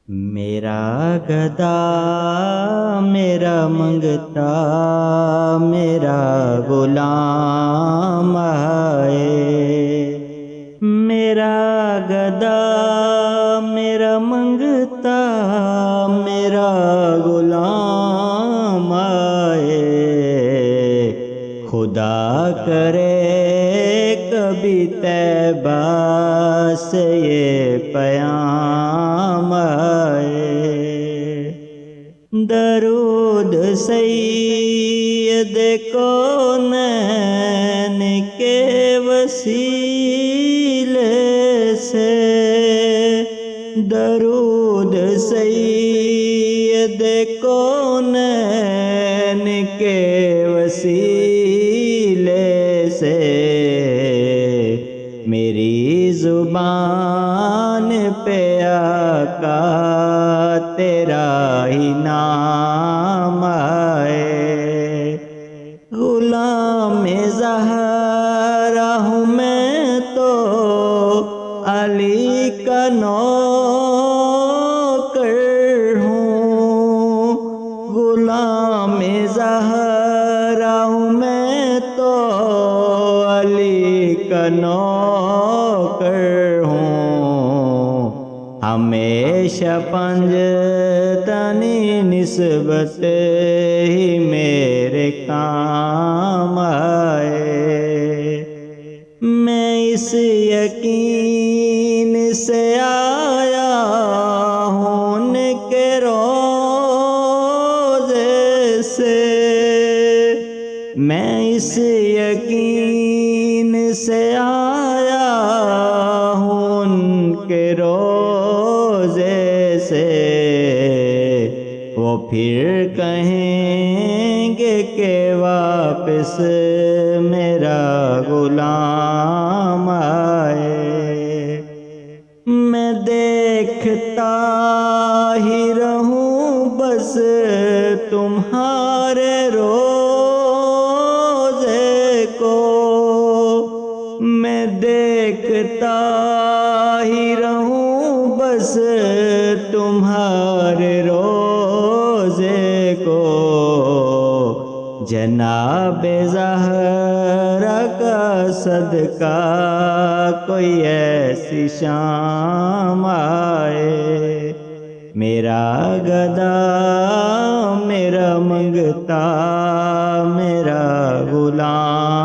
میرا گدا میرا منگتا میرا غلام آئے، میرا گدا میرا منگتا میرا غلام آئے، خدا کرے کبھی طیبہ سے یہ پیام آئے۔ درود سید کونین کے وسیلے سے، درود سید کونین کے وسیلے سے، میری زبان پہ آقا تیرا ہی نام آئے۔ غلام زہرا ہوں میں تو علی کا نوکر ہوں، غلام زہرا ہوں میں تو علی کا نوکر ہوں، ہمیشہ پنجتنی نسبت ہی میرے کام آئے۔ میں اس یقین سے آیا ہوں ان کے روضے سے، میں اس یقین سے آیا ہوں ان کے روضے سے، وہ پھر کہیں گے کہ واپس میرا غلام آئے۔ میں دیکھتا ہی رہوں بس تمہارے روضے کو، میں دیکھتا ہی رہوں بس تمہارے روضے کو، جناب زہرا کا صدقہ کوئی ایسی شام آئے۔ میرا گدا میرا منگتا میرا غلام